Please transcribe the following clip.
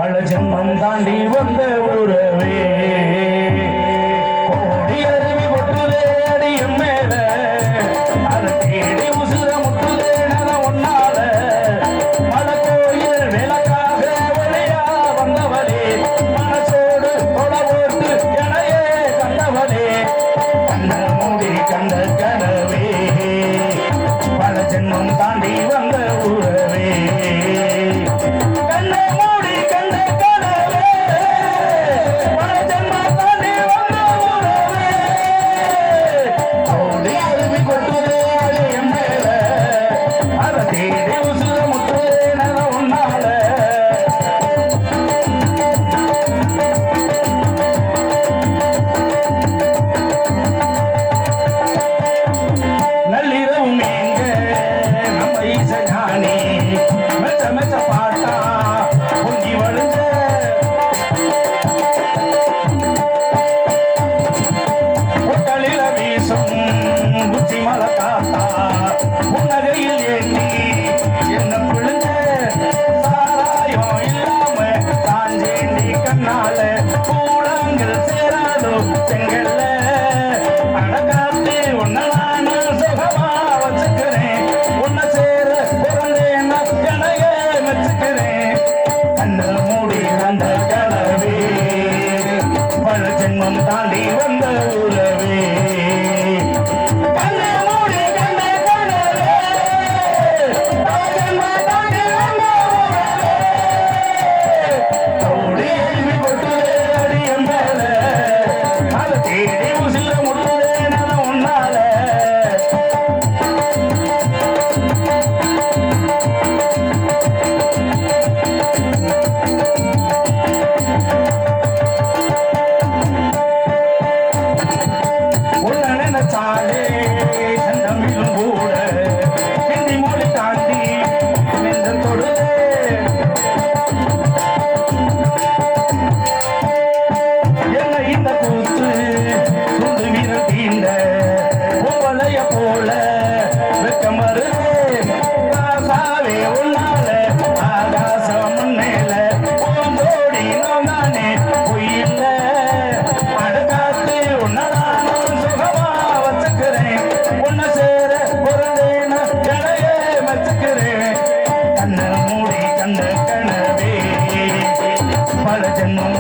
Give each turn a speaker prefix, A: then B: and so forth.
A: பல ஜென்மம் தாண்டி வந்த உறவே கோடி அருவி கொட்டுதே அடியும் மேல அதை தேடி உசுர முட்டுதே நல ஒன்னால மலை கோயில் விளக்காக வழியா வந்தவளே மனசோடு தொலை போட்டு எனையே கண்டவளே கண்ண மூடி கண்ட கனவே பல ஜென்மம் தாண்டி வந்த உறவே கண்ணை மூடி கண்ட கனவே பல ஜென்மம் தாண்டி வந்த உறவே கோடி அருவி கொட்டுதே என் மேல அதை தேடி உசுர முட்டுதே நல உன்னால நள்ளிரவும் எங்க நம்ம ஈசஞானி மெச்ச மெச்ச பாட்டா பொங்கி வழுங்க பொட்டலில வீசும் புச்சி மலை காத்தா புன்னகையில் எண்ணி என்ன பிழுங்க சாராயம் இல்லாம தாஞ்சேண்டி கண்ணால கூடங்கள் சேராதோ செங்கல்ல அடகாத்து உன்னலான சுகமா வச்சுக்கிறேன் உன்னை சேர பிறந்தேன்னா எனையே மெச்சுக்கிறேன் கண்ண மூடி அந்த கனவே பல ஜென்மம் தாண்டி வந்த உறவே கண்ணை மூடி கண்ட கனவே பல ஜென்மம் தாண்டி வந்த உறவே கோடி அருவி கொட்டுதே அடியும் மேல அதை தேடி உசில முட்டுதே நல உன்னால உன்னை நினைச்சாலே சந்தமிழும் கூட ஹிந்தி மொழி தாண்டி நெஞ்சம் தொடுதே என்ன இந்த கூத்து துண்டு வீரல் தீண்ட பொம்பளைய போல வெக்கம் வருதே ராசாவே உன்னால ஆகாசம் முன்னேல பூந்தோடி நோங்கானே பொய்யில்ல அடகாத்து உன்னதான சுகமா வச்சுக்கிறேன் உன்னை சேர பிறந்தேன எனையே மெச்சுக்கிறேன் கண்ண மூடி கண்ட கனவே பல ஜென்மம்